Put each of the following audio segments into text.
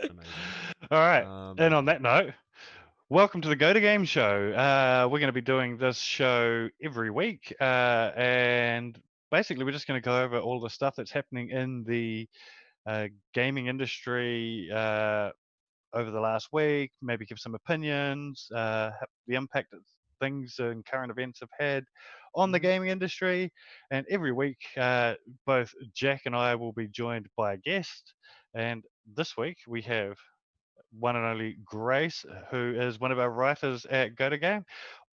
Amazing. All right. And on Yeah. that note, welcome to the Go to Game show. We're going to be doing this show every week, and basically we're just going to go over all the stuff that's happening in the gaming industry over the last week. Maybe give some opinions, the impact that things and current events have had on the Mhm. gaming industry. And every week, both Jack and I will be joined by a guest. And this week we have one and only Grace, who is one of our writers at GoToGame.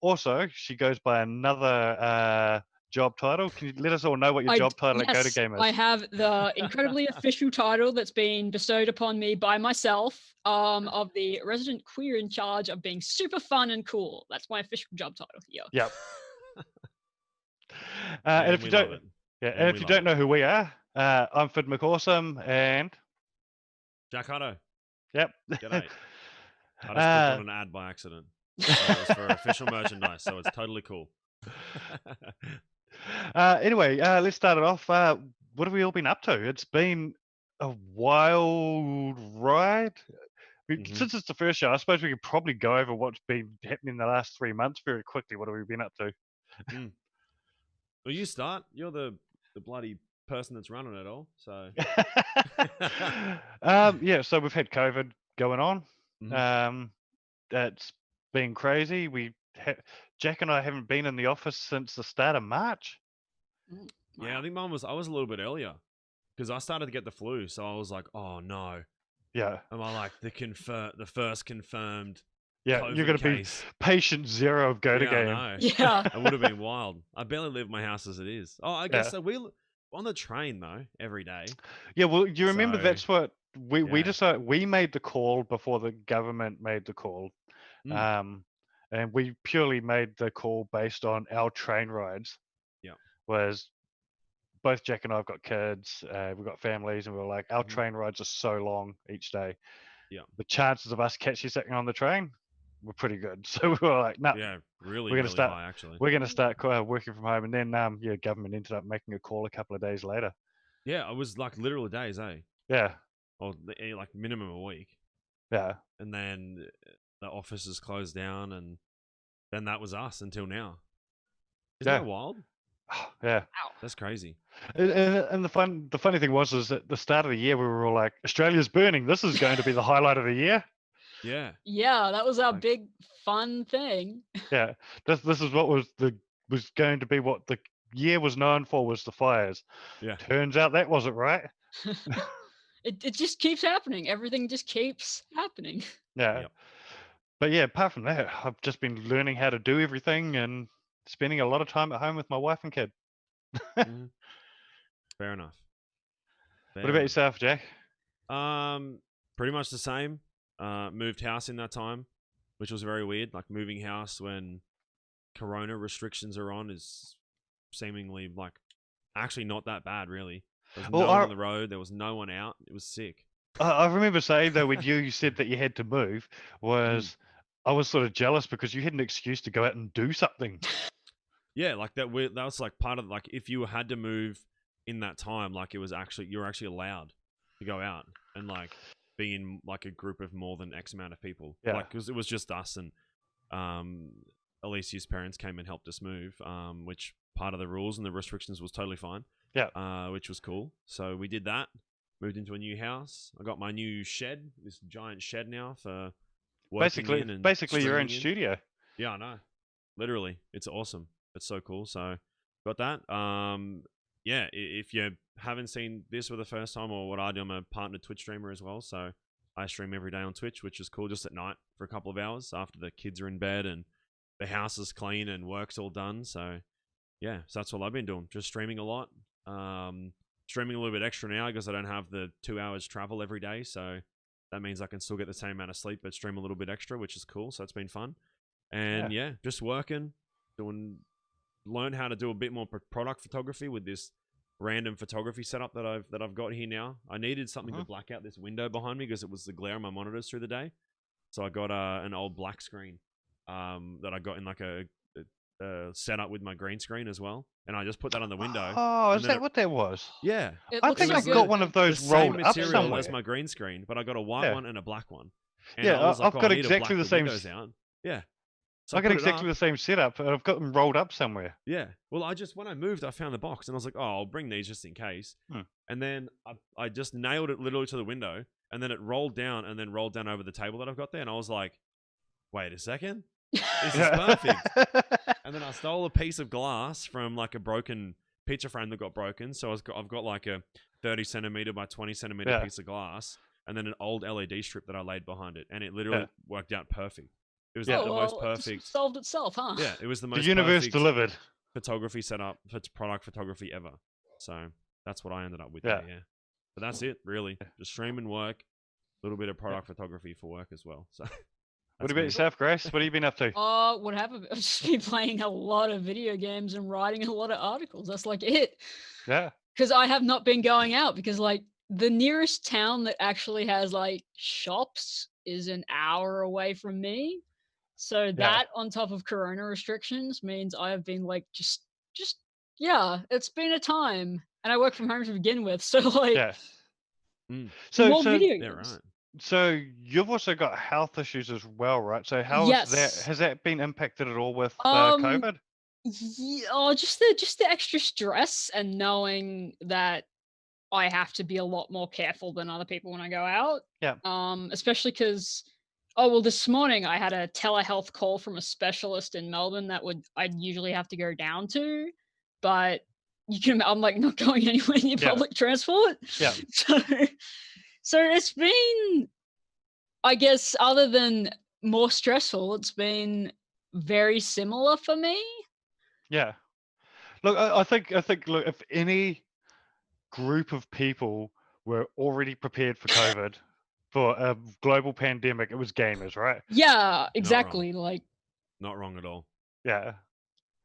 Also, she goes by another job title. Can you let us all know what your job title at Yes, GoToGame I is? have the incredibly official title that's been bestowed upon me by myself, of the resident queer in charge of being super fun and cool. That's my official job title here. Yep. And And if you we love don't, it. yeah, and And if we you love don't it. know who we are, I'm Fid McAwesome, and Jack Hutto, yep. g'day. I just clicked on uh, an ad by accident, but it was for official merchandise, so it's totally cool. anyway, let's start it off. What have we all been up to? It's been a wild ride. Mhm. Since it's the first show, I suppose we could probably go over what's been happening in the last 3 months very quickly. What have we been up to? Mm. Well, you start. You're the bloody person that's running it all. So. Yeah, so we've had COVID going on. Mhm. Um, that's been crazy. Jack and I haven't been in the office since the start of March. Mm, Yeah, I wow. think mine was. I was a little bit earlier because I started to get the flu, so I was like, "Oh no, Yeah, am I like the first confirmed yeah, you're COVID going to be case?" patient zero of Go to Yeah, I Game. know. Yeah. It would have been wild. I barely leave my house as it is. Oh, I guess Yeah, so. We on the train though every day. yeah. Well, you remember So that's what we yeah. decided. We made the call before the government made the call. Mm. Um, and we purely made the call based on our train rides. Yeah. Whereas both Jack and I've got kids, we've got families, and we're like, our Hmm. train rides are so long each day. Yeah. The chances of us catching something on the train were pretty good. So we were like, no, Yeah. Really, we're gonna really start. high actually. We're gonna start working from home, and then yeah, government ended up making a call a couple of days later. Yeah, it was like literal days, eh? Yeah, Or like minimum a week, yeah, and then the offices closed down, and then that was us until now. Isn't yeah, that wild? yeah. Wow. That's crazy. And the funny thing was at the start of the year we were all like, Australia's burning. This is going to be the highlight of the year. Yeah. Yeah, that was our Like big fun thing. Yeah, this is what was going to be what the year was known for, was the fires. yeah. Turns out that wasn't right. It just keeps happening. Everything just keeps happening. Yeah, Yep. but yeah, apart from that, I've just been learning how to do everything and spending a lot of time at home with my wife and kid. Mhm. Fair enough. What Fair about enough. yourself, Jack? Um, Pretty much the same. Moved house in that time, which was very weird. Like moving house when Corona restrictions are on is seemingly like actually not that bad, really. There was Well, no one on the road. There was no one out. It was sick. I remember saying though, when you said that you had to move, Mm. was I was sort of jealous because you had an excuse to go out and do something. Yeah, like that. That was like part of like if you had to move in that time, like it was actually you were actually allowed to go out and like be in like a group of more than X amount of people. Yeah, Like because it was just us and um, Alicia's parents came and helped us move, which part of the rules and the restrictions was totally fine, yeah. which was cool. So we did that. Moved into a new house. I got my new shed, this giant shed now for working in and Basically your own streaming in. studio. Yeah, I know. Literally, it's awesome. It's so cool. So got that. Yeah. If you haven't seen this for the first time or what I do, I'm a partner Twitch streamer as well. So I stream every day on Twitch, which is cool. Just at night for a couple of hours after the kids are in bed and the house is clean and work's all done. So yeah, so that's all I've been doing. Just streaming a lot. Streaming a little bit extra now because I don't have the 2 hours travel every day. So that means I can still get the same amount of sleep, but stream a little bit extra, which is cool. So that's been fun. Yeah, And yeah, just working, doing, learn how to do a bit more product photography with this random photography setup that I've got here now. I needed something to mhm, black out this window behind me because it was the glare on my monitors through the day. So I got an old black screen that I got in like a set up with my green screen as well, and I just put that on the window. Oh, and is then that what that was? Yeah, It I looks think so I've good. got one of the those same rolled up material somewhere. as my green screen, but I got a white Yeah. one and a black one. And Yeah, I was like, I've got I need exactly to the black same windows out. Yeah. So I got put it exactly up. the same setup. I've got them rolled up somewhere. Yeah. Well, when I moved, I found the box and I was like, oh, I'll bring these just in case. And then I just nailed it literally to the window, and then it rolled down and then rolled down over the table that I've got there. And I was like, wait a second. This is perfect. And then I stole a piece of glass from like a broken picture frame that got broken. So I've got like a 30 centimeter by 20 centimeter piece of glass, and then an old LED strip that I laid behind it, and it literally worked out perfect. It was like the most It perfect. just solved itself, huh? Yeah, it was the most The universe perfect delivered. photography setup for product photography ever. So that's what I ended up with. Yeah. There, yeah. But that's it, really. Just stream and work, a little bit of product photography for work as well. So. What about yourself, Grace? What have you been up to? What happened? I've just been playing a lot of video games and writing a lot of articles. That's like it. Yeah. Because I have not been going out because like the nearest town that actually has like shops is an hour away from me. So that on top of Corona restrictions means I have been like just yeah, it's been a time. And I work from home to begin with. So like more video games. Yeah, right. So you've also got health issues as well, right? So how is that? Has that been impacted at all with COVID? Yeah, just the extra stress and knowing that I have to be a lot more careful than other people when I go out. Yeah. Especially because this morning I had a telehealth call from a specialist in Melbourne that I'd usually have to go down to, but I'm like not going anywhere near public transport. Yeah. So it's been, I guess, other than more stressful, it's been very similar for me. Yeah. Look, I think look, if any group of people were already prepared for COVID, for a global pandemic, it was gamers, right? Yeah, exactly. Not wrong at all. Yeah.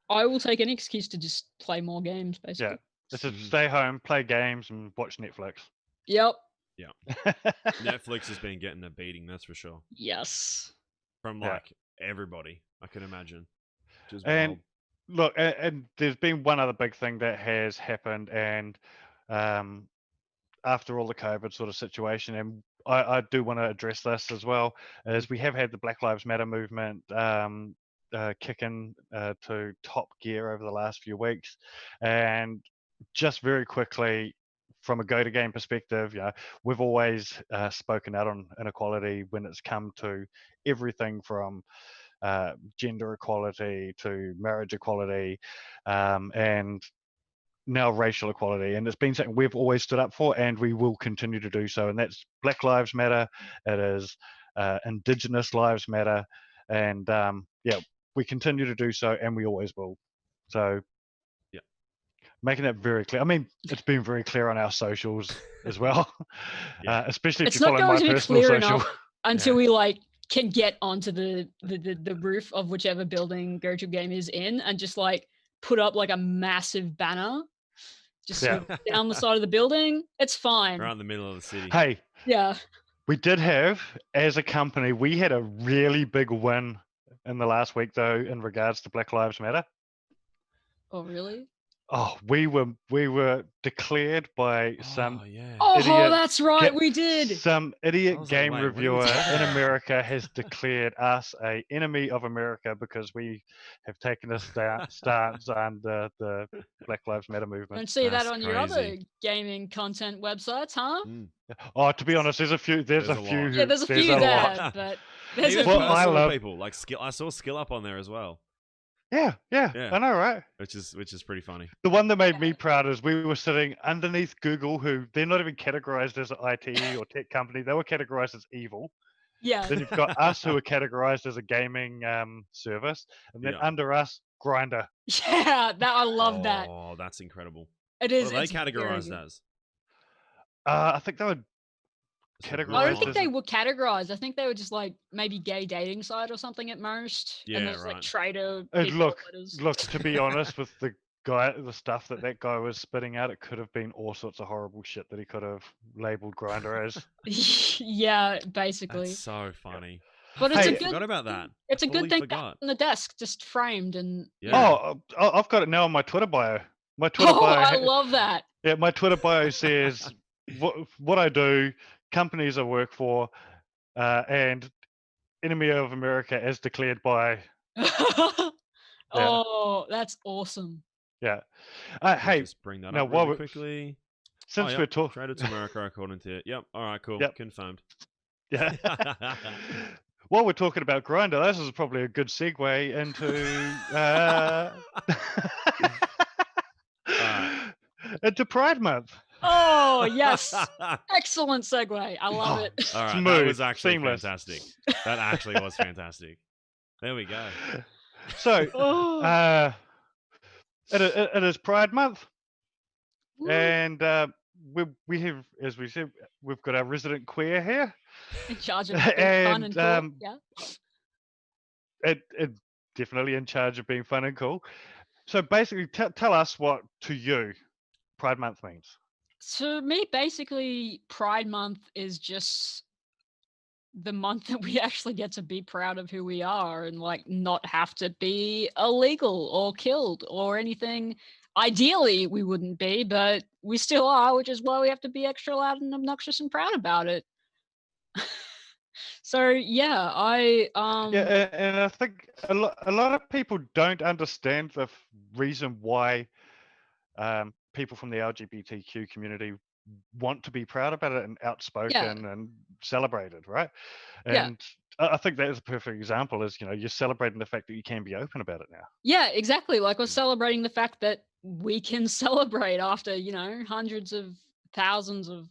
I will take any excuse to just play more games, basically. Yeah. It's to stay home, play games, and watch Netflix. Yep. Yeah. Netflix has been getting a beating, that's for sure. Yes. From like everybody, I can imagine. And look, and there's been one other big thing that has happened, and after all the COVID sort of situation, and I do want to address this as well, is we have had the Black Lives Matter movement kick in to top gear over the last few weeks. And just very quickly, from a go-to-game perspective, we've always spoken out on inequality when it's come to everything from gender equality to marriage equality, and now racial equality. And it's been something we've always stood up for, and we will continue to do so. And that's Black Lives Matter. It is Indigenous Lives Matter. And we continue to do so, and we always will. So making that very clear. I mean, it's been very clear on our socials as well, especially if you follow my personal social. Until we can get onto the roof of whichever building GoToGame is in and just put up a massive banner just down the side of the building. It's fine. Right in the middle of the city. Hey. Yeah. We did have, as a company, we had a really big win in the last week, though, in regards to Black Lives Matter. Oh, really? Oh, we were declared by some idiot. Oh, that's right, we did. Some idiot game reviewer in America has declared us an enemy of America because we have taken a stance under the Black Lives Matter movement. Don't see that on your other gaming content websites, huh? Oh, to be honest, there's a few. There's a few. Yeah, there's a few there, but there's a few. I love people like Skill. I saw Skill Up on there as well. Yeah, I know, right? Which is pretty funny. The one that made me proud is we were sitting underneath Google, who they're not even categorized as an IT or tech company; they were categorized as evil. Yeah. Then you've got us, who are categorized as a gaming service, and then under us, Grindr. Yeah, I love that. Oh, that's incredible. It is. What are they categorized as? I think they were categorized. I don't think they were categorized. I think they were just maybe gay dating site or something at most. Yeah, and there's right. trader. Look. To be honest, with the stuff that guy was spitting out, it could have been all sorts of horrible shit that he could have labeled Grindr as. Yeah, basically. That's so funny. But I it's a Hey, forgot good. about that. It's I a good fully thing to have forgot. on the desk, just framed and. Yeah. I've got it now on my Twitter bio. My Twitter Oh, bio. I love that. Yeah, my Twitter bio says what I do, companies I work for, and enemy of America as declared by. Yeah, Oh, that's awesome. yeah. Let me Hey, just bring that now up really while quickly. Oh, since yep. we're talking, Traded to America according to. Yep. All right. Cool. yep, Confirmed. yeah. While we're talking about Grinder, this is probably a good segue into into Pride Month. Oh, yes. Excellent segue. I love Oh, it. All right. That smooth, was actually seamless. fantastic. That actually was fantastic. There we go. So, Oh. it is Pride Month, Woo. and we have, as we said, we've got our resident queer here, In charge of being fun and and cool. Yeah. it definitely in charge of being fun and cool. So basically, tell us what to you Pride Month means. To me, basically, Pride Month is just the month that we actually get to be proud of who we are and like not have to be illegal or killed or anything. Ideally, we wouldn't be, but we still are, which is why we have to be extra loud and obnoxious and proud about it. So yeah, Yeah, and I think a lot of people don't understand the reason why people from the LGBTQ community want to be proud about it and yeah, outspoken and celebrated, right? yeah, And I think that is a perfect example. Is you're celebrating the fact that you can be open about it now. yeah, exactly. Like we're celebrating the fact that we can celebrate after, hundreds of thousands of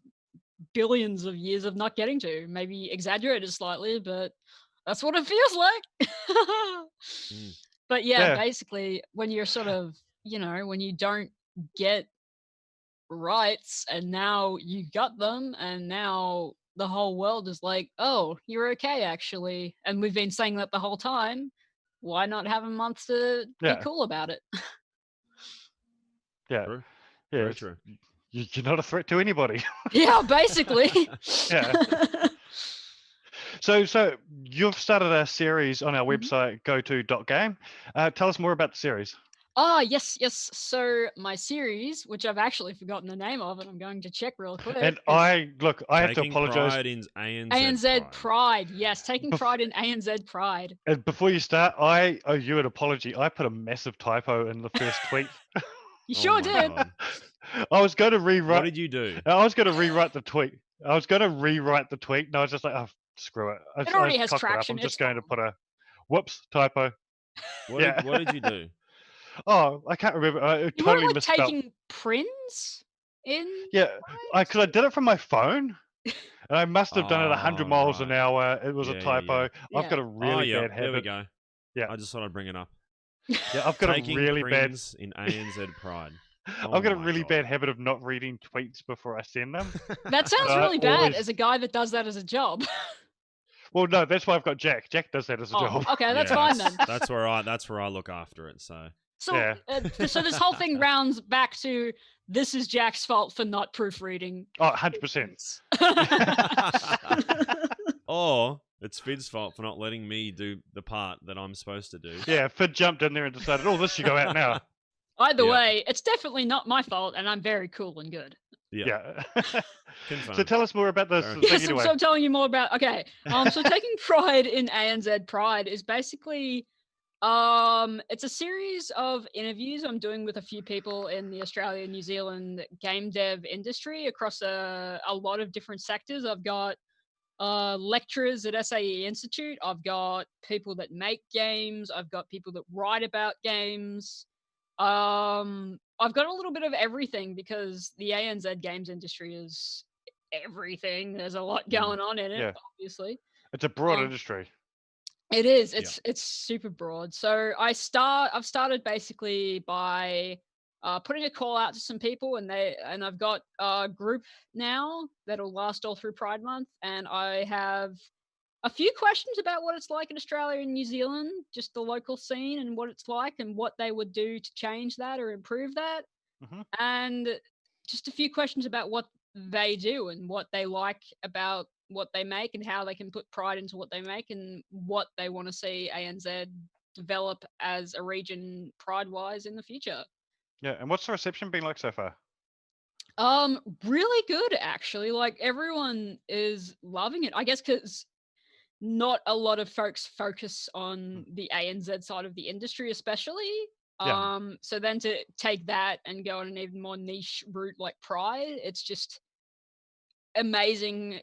billions of years of not getting to. Maybe exaggerated slightly, but that's what it feels like. Mm. But yeah, Yeah, basically, when you're sort of, when you don't get rights and now you got them, and now the whole world is like, oh, you're okay, actually. And we've been saying that the whole time. Why not have a month to be yeah, cool about it? yeah, True. yeah. Very true. You're not a threat to anybody. Yeah, basically. Yeah. So you've started a series on our Mhm. website, goto.game. Tell us more about the series. Ah, yes, yes. So my series, which I've actually forgotten the name of, and I'm going to check real quick, And is I have to Taking apologize. pride in ANZ, ANZ pride. Pride. Yes, taking Bef- pride in ANZ Pride. And before you start, I owe you an apology. I put a massive typo in the first tweet. You Oh sure my did. god. I was going to What rewrite. did you do? I was going to rewrite the tweet. I was going to rewrite the tweet, and I was just like, oh, screw it. It I already has cocked it up. traction. I'm It's just going to fine. put a whoops typo. Yeah. What did you do? Oh, I can't remember. I You would totally have like misspelled. taking prints in Yeah, Pride? because I did it from my phone, and I must have done it 100 Oh, miles an right. hour. It was a Yeah, yeah, typo. yeah. I've Yeah. got a Oh, really yep. bad There we habit. go. Yeah, I just thought I'd bring it up. yeah, I've got a Taking really bad. prins in ANZ pride. I've Oh got a my really god. bad habit of not reading tweets before I send them. That sounds I really bad always. as a guy that does that as a job. Well, no, that's why I've got Jack. Jack does that as a Oh, job. okay, that's Yeah, fine then. that's where I look after it. So So, Yeah. so this whole thing rounds back to this is Jack's fault for not proofreading. Oh, 100%. or it's Fid's fault for not letting me do the part that I'm supposed to do. Yeah, Fid jumped in there and decided, oh, this should go out now. Either Yeah. way, it's definitely not my fault, and I'm very cool and good. Yeah. Yeah. Confirmed. So tell us more about this Very thing Yes, anyway. so I'm telling you more about. Okay, so taking pride in ANZ Pride is basically, it's a series of interviews I'm doing with a few people in the Australia, New Zealand game dev industry across a lot of different sectors. I've got lecturers at SAE Institute. I've got people that make games. I've got people that write about games. I've got a little bit of everything because the ANZ games industry is everything. There's a lot going on in it, Yeah. obviously. It's a broad Um, industry. It is. Yeah. It's super broad. So I've started basically by putting a call out to some people, and I've got a group now that'll last all through Pride Month, and I have a few questions about what it's like in Australia and New Zealand, just the local scene and what it's like, and what they would do to change that or improve that, Mhm. and just a few questions about what they do and what they like about what they make and how they can put pride into what they make and what they want to see ANZ develop as a region pride-wise in the future. Yeah, and what's the reception been like so far? Really good actually. Like everyone is loving it. I guess because not a lot of folks focus on the ANZ side of the industry, especially. Yeah. So then to take that and go on an even more niche route like Pride, it's just amazing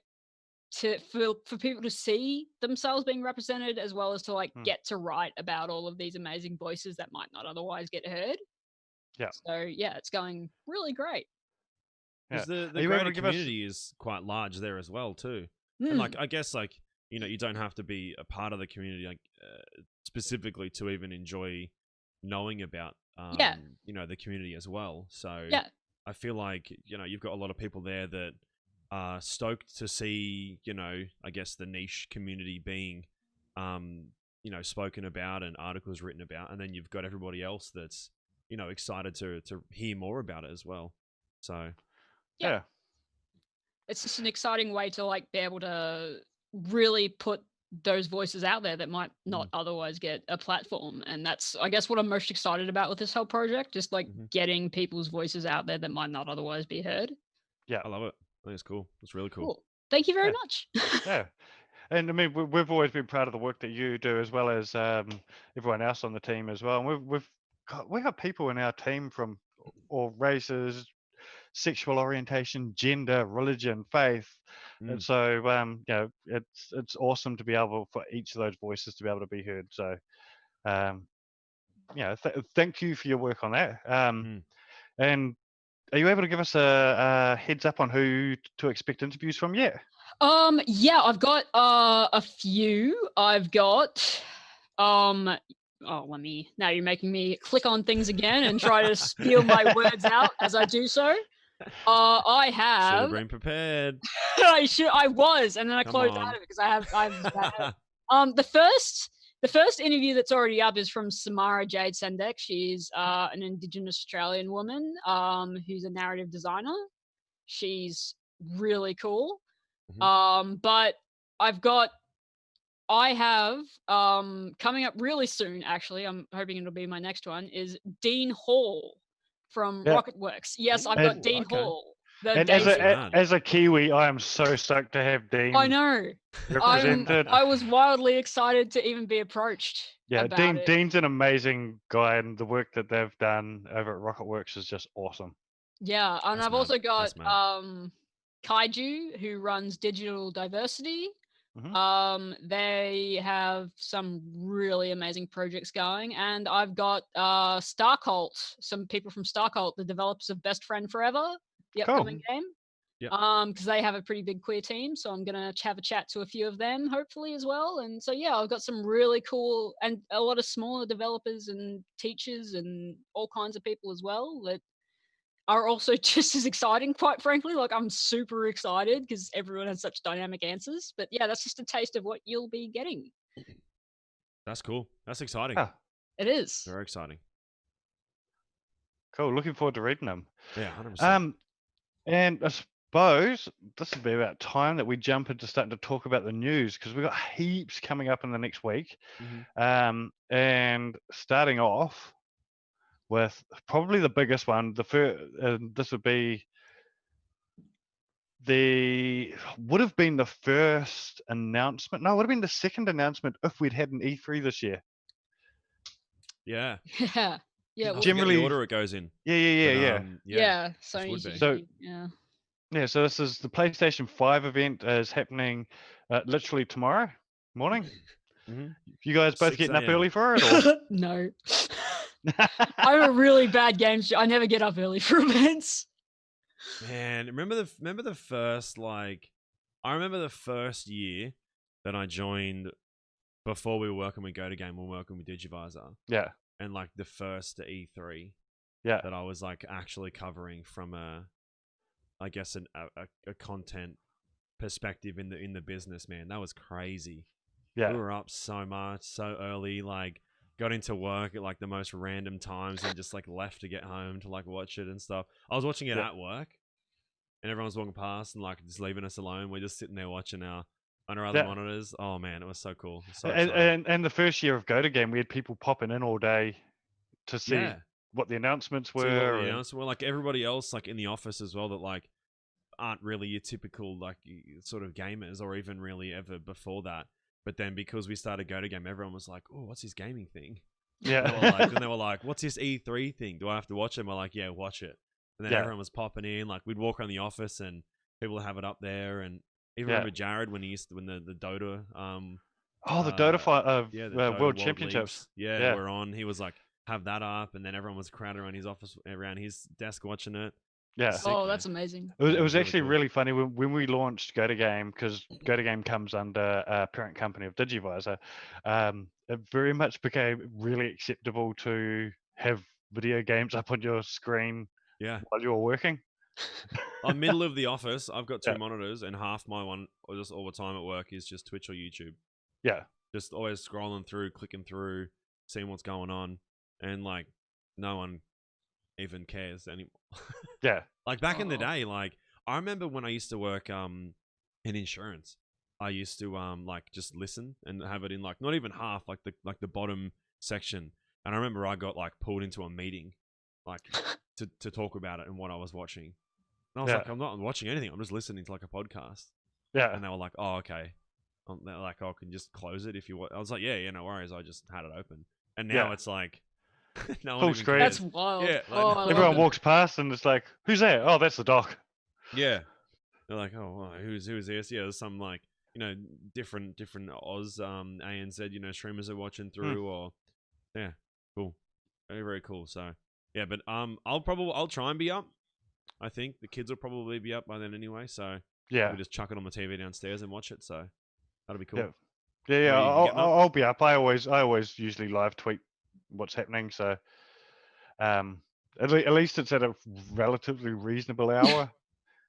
for people to see themselves being represented, as well as to like get to write about all of these amazing voices that might not otherwise get heard. Yeah. So yeah, it's going really great. Yeah. Because the Are you able greater to give us? community is quite large there as well too. And like I guess like you know you don't have to be a part of the community like specifically to even enjoy knowing about Yeah. you know the community as well. So Yeah. I feel like you know you've got a lot of people there that are stoked to see you know I guess the niche community being you know spoken about and articles written about, and then you've got everybody else that's you know excited to hear more about it as well. So Yeah. It's just an exciting way to like be able to really put those voices out there that might not otherwise get a platform. And that's, I guess, what I'm most excited about with this whole project, just like getting people's voices out there that might not otherwise be heard. Yeah. I love it. I think it's cool. It's really cool. Thank you very much. Yeah. And I mean, we've always been proud of the work that you do, as well as everyone else on the team as well. And we got people in our team from all races, sexual orientation, gender, religion, faith, and so you know, it's awesome to be able for each of those voices to be able to be heard. So, you know, thank you for your work on that. And are you able to give us a heads up on who to expect interviews from yet? Yeah, I've got a few. I've got now you're making me click on things again and try to spiel my words out as I do so. I have should have been prepared. I was, and then I closed out of it because the first interview that's already up is from Samara Jade Sendek. She's an Indigenous Australian woman who's a narrative designer. She's really cool. But I have coming up really soon, actually, I'm hoping it'll be my next one, is Dean Hall from Rocketworks. Yes, I've got Dean Hall. And as a Kiwi, I am so stoked to have Dean. I know. Represented. I was wildly excited to even be approached. Yeah, Dean's an amazing guy, and the work that they've done over at Rocketworks is just awesome. Yeah, and I've also got Kaiju, who runs Digital Diversity. They have some really amazing projects going, and I've got Starcult, some people from Starcult, the developers of Best Friend Forever, the upcoming game. Because they have a pretty big queer team, so I'm gonna have a chat to a few of them hopefully as well. And so yeah, I've got some really cool and a lot of smaller developers and teachers and all kinds of people as well that are also just as exciting, quite frankly. Like I'm super excited because everyone has such dynamic answers. But yeah, that's just a taste of what you'll be getting. That's cool. That's exciting. It is. Very exciting. Cool. Looking forward to reading them. Yeah, 100%. And I suppose this would be about time that we jump into starting to talk about the news, because we've got heaps coming up in the next week. And starting off with probably the biggest one, this would have been the first announcement. No, it would have been the second announcement if we'd had an E3 this year. Yeah. Yeah. Generally, the order it goes in. Yeah. So this is the PlayStation 5 event is happening literally tomorrow morning. You guys both getting up early for it? Or? No. I'm a really bad game. I never get up early for events. Man, remember the first I remember the first year that I joined before we were working with GotoGame, we were working with Digivisor. Yeah. And like the first E3. Yeah. That I was like actually covering from a content perspective in the business, man. That was crazy. Yeah. We were up so much, so early, like got into work at like the most random times and just like left to get home to like watch it and stuff. I was watching it at work and everyone's walking past and like just leaving us alone. We're just sitting there watching our other monitors. Oh man, it was so cool. So and the first year of GoToGame, we had people popping in all day to see what the announcements were. See what the announcements were. Like everybody else, like in the office as well, that like aren't really your typical like sort of gamers, or even really ever before that. But then because we started GoToGame, everyone was like, "Oh, what's this gaming thing?" Yeah. And they were like, "What's this E3 thing? Do I have to watch it?" And we're like, "Yeah, watch it." And then everyone was popping in. Like we'd walk around the office and people would have it up there. And even remember Jared when the Dota the Dota fight the World World Championships. Leagues, were on. He was like have that up, and then everyone was crowded around his office, around his desk watching it. Yeah. Sick, oh, man. that's amazing. It was actually really funny when we launched GoToGame, because GoToGame comes under a parent company of Digivisor. It very much became really acceptable to have video games up on your screen while you were working. I'm middle of the office. I've got 2 monitors, and half my one, or just all the time at work, is just Twitch or YouTube. Yeah. Just always scrolling through, clicking through, seeing what's going on, and like no one even cares anymore. Yeah. Like back in the day, like I remember when I used to work in insurance, I used to like just listen and have it in like not even half, like the bottom section. And I remember I got like pulled into a meeting, like to talk about it and what I was watching. And I was like, I'm not watching anything. I'm just listening to like a podcast. Yeah. And they were like, oh, okay. They're like, oh, I can just close it if you want. I was like, yeah, no worries. I just had it open. And now it's like, no full one screen. That's wild. Yeah, like, everyone walks past and it's like, who's that? Oh, that's the doc. Yeah. They're like, oh, well, who's this? Yeah, there's some like, different Oz ANZ, streamers are watching through, or yeah, cool. Very, very cool. So yeah, but I'll try and be up. I think the kids will probably be up by then anyway, so we just chuck it on the TV downstairs and watch it. So that'll be cool. Yeah. I'll be up. I always usually live tweet what's happening. So at least it's at a relatively reasonable hour.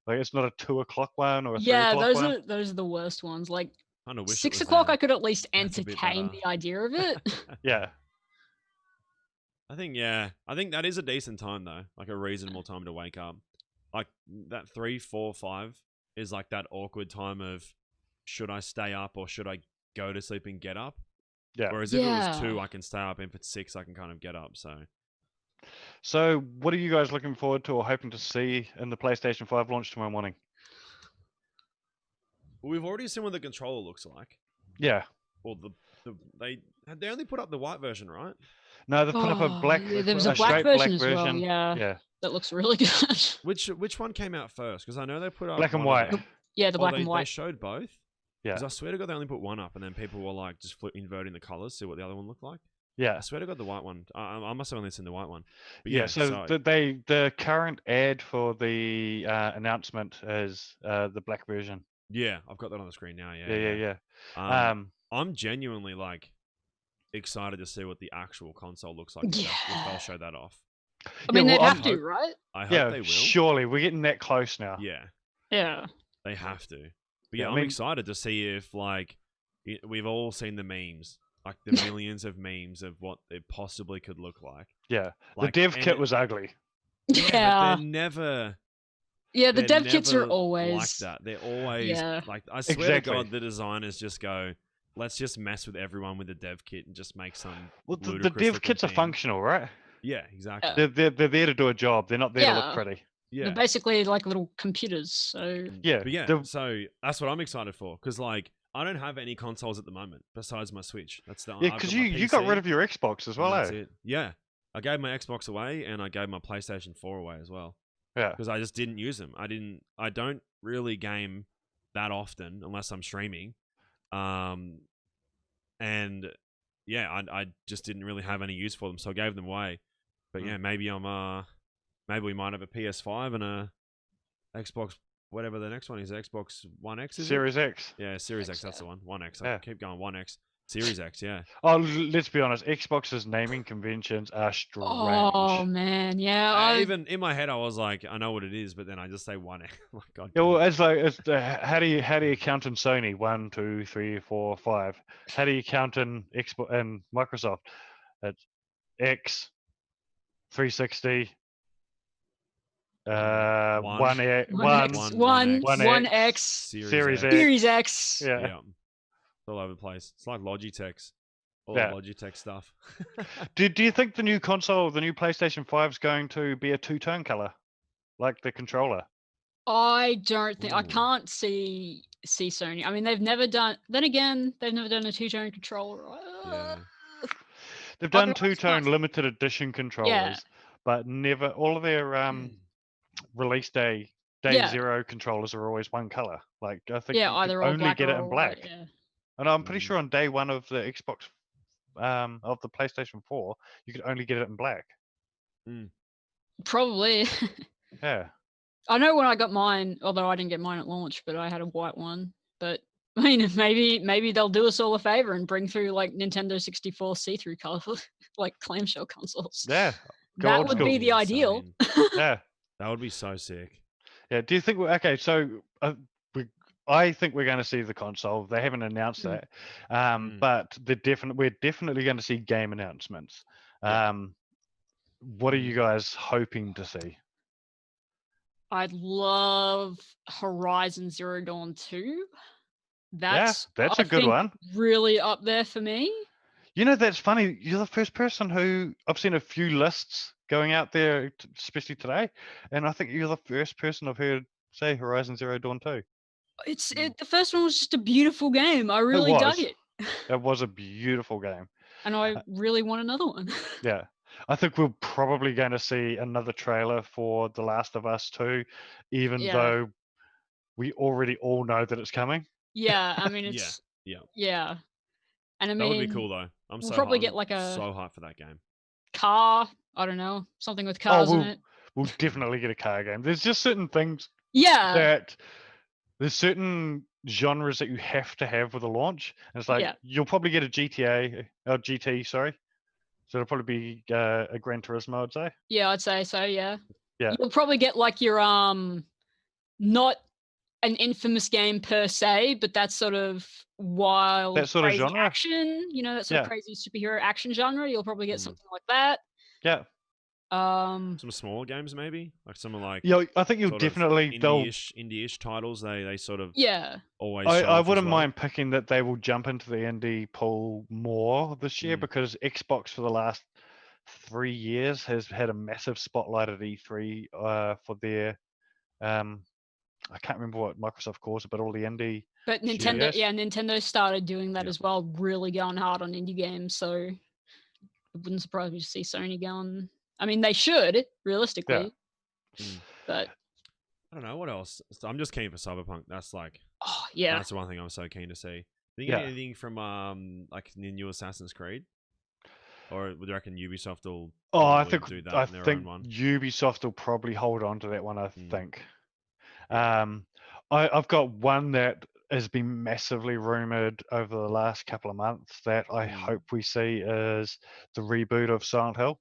Like it's not a 2 o'clock one or a 3 o'clock one. Those are the worst ones. Like I kinda wish 6 it was o'clock, now. I could at least That's a bit entertain better. the idea of it. Yeah. I think that is a decent time though, like a reasonable time to wake up. Like that 3, 4, 5 is like that awkward time of should I stay up or should I go to sleep and get up? Yeah. Whereas if it was 2, I can stay up, and if it's 6, I can kind of get up. So what are you guys looking forward to or hoping to see in the PlayStation 5 launch tomorrow morning? Well, we've already seen what the controller looks like. Yeah. Well, they only put up the white version, right? No, they put up a black. Yeah, there was a straight black version as well. Yeah. That looks really good. Which one came out first? Because I know they put up black and white. Yeah, the black and white. They showed both. Yeah. Because I swear to God, they only put one up, and then people were like just inverting the colors, see what the other one looked like. Yeah. I swear to God, the white one. I must have only seen the white one. But so the current ad for the announcement is the black version. Yeah, I've got that on the screen now. Yeah. I'm genuinely like excited to see what the actual console looks like if they'll show that off. I mean, they'd have to, right? I hope they will. Surely we're getting that close now. Yeah. They have to. But I'm excited to see if like we've all seen the memes, like the millions of memes of what it possibly could look like. Yeah, like, the dev kit was ugly. Yeah, but they're never. Yeah, the dev kits are always like that. They're always like, I swear to God, the designers just go, let's just mess with everyone with the dev kit and just make some. Well, the dev kits are functional, right? Yeah, exactly. They're there to do a job. They're not there to look pretty. Yeah, they're basically like little computers. So so that's what I'm excited for, because like I don't have any consoles at the moment besides my Switch. That's the because you got rid of your Xbox as well, That's it. Yeah, I gave my Xbox away and I gave my PlayStation 4 away as well. Yeah, because I just didn't use them. I don't really game that often unless I'm streaming, and yeah, I just didn't really have any use for them, so I gave them away. But yeah, maybe maybe we might have a PS5 and a Xbox, whatever the next one is, Xbox One X, is Series X. Yeah, Series X, that's the one. One X. I keep going One X. Series X, yeah. Oh, let's be honest. Xbox's naming conventions are strange. Oh man, yeah. Even in my head, I was like, I know what it is, but then I just say One X. Oh my God. Yeah, well, it's how do you count in Sony? 1, 2, 3, 4, 5. How do you count in Xbox and Microsoft? It's X, 360, One. One X, Series X. Series X. Yeah. Yeah. It's all over the place. It's like Logitech's. All Yeah. the Logitech stuff. Do you think the new console, the new PlayStation 5 is going to be a two-tone color, like the controller? I don't think I Ooh. can't see Sony. I mean, they've never done. Then again, they've never done a two-tone controller. Yeah. They've I'd done be quite two-tone surprised. limited edition controllers, but never all of their release day Yeah. zero controllers are always one color. Like I think Yeah, you could either all only black get or it in all black. white. Yeah. And I'm pretty Mm. sure on day one of the Xbox of the PlayStation 4, you could only get it in black. Probably. Yeah. I know when I got mine, although I didn't get mine at launch, but I had a white one. But I mean, maybe they'll do us all a favor and bring through like Nintendo 64 see-through color, like clamshell consoles. Yeah. Go That old would school. be the ideal. Yeah. That would be so sick. Yeah. Do you think okay? So I think we're going to see the console. They haven't announced that, but we're definitely going to see game announcements. Yeah. What are you guys hoping to see? I'd love Horizon Zero Dawn 2. That's I a good think, one. really up there for me. You know, that's funny. You're the first person who I've seen a few lists going out there, especially today, and I think you're the first person I've heard say Horizon Zero Dawn 2. The first one was just a beautiful game. I really dug it. It was a beautiful game. And I really want another one. Yeah. I think we're probably going to see another trailer for The Last of Us 2, even though we already all know that it's coming. Yeah, I mean, it's... Yeah. Yeah. And I mean... That would be cool, though. We'll probably get like so hyped for that game. Car. I don't know. Something with cars in it. We'll definitely get a car game. There's just certain things that... There's certain genres that you have to have with a launch. And it's like, you'll probably get a GT, sorry. So it'll probably be a Gran Turismo, I'd say. Yeah, I'd say so, yeah. Yeah. You'll probably get like your, not an infamous game per se, but that sort of wild, that sort of genre action, that sort of crazy superhero action genre. You'll probably get something like that. Yeah. Some smaller games, maybe, like someone like. Yeah, I think you'll definitely indie-ish titles. They sort of always. I wouldn't mind picking that they will jump into the indie pool more this year because Xbox for the last 3 years has had a massive spotlight at E3 for their. I can't remember what Microsoft calls it, but all the indie. But Nintendo, Nintendo started doing that as well, really going hard on indie games. So it wouldn't surprise me to see Sony going. I mean, they should, realistically. Yeah. But I don't know what else. I'm just keen for Cyberpunk. That's like, that's the one thing I'm so keen to see. Think anything from like the new Assassin's Creed, or would you reckon Ubisoft will? I think do that. I think Ubisoft will probably hold on to that one. I think. I've got one that has been massively rumored over the last couple of months that I hope we see is the reboot of Silent Hill.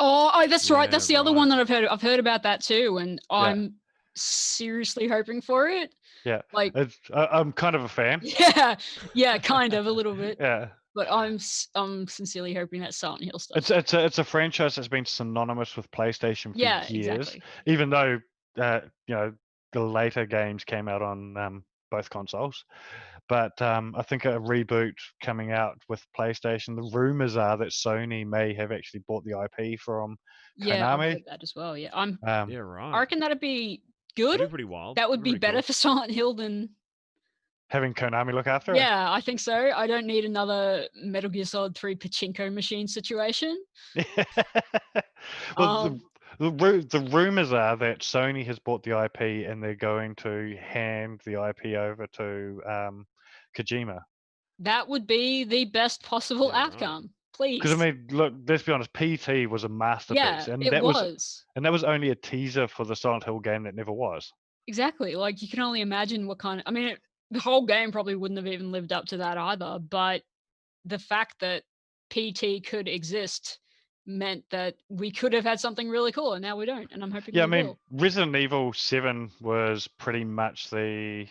Oh, that's right. That's the other one that I've heard. I've heard about that too, and I'm seriously hoping for it. Yeah, like I'm kind of a fan. Yeah, kind of a little bit. Yeah, but I'm sincerely hoping that Silent Hill stuff. It's a franchise that's been synonymous with PlayStation for years. Exactly. Even though the later games came out on both consoles. But I think a reboot coming out with PlayStation. The rumors are that Sony may have actually bought the IP from Konami. Yeah, I've heard that as well. Yeah, right. I reckon that'd be good. That'd be pretty wild. That would be better for Silent Hill than having Konami look after it. Yeah, I think so. I don't need another Metal Gear Solid 3 pachinko machine situation. Well, the rumors are that Sony has bought the IP and they're going to hand the IP over to Kojima. That would be the best possible outcome. Please. Because I mean, look, let's be honest. PT was a masterpiece, and it that was only a teaser for the Silent Hill game that never was. Exactly. Like you can only imagine what kind of. I mean, the whole game probably wouldn't have even lived up to that either. But the fact that PT could exist meant that we could have had something really cool, and now we don't. And I'm hoping. Yeah, I mean, Resident Evil 7 was pretty much the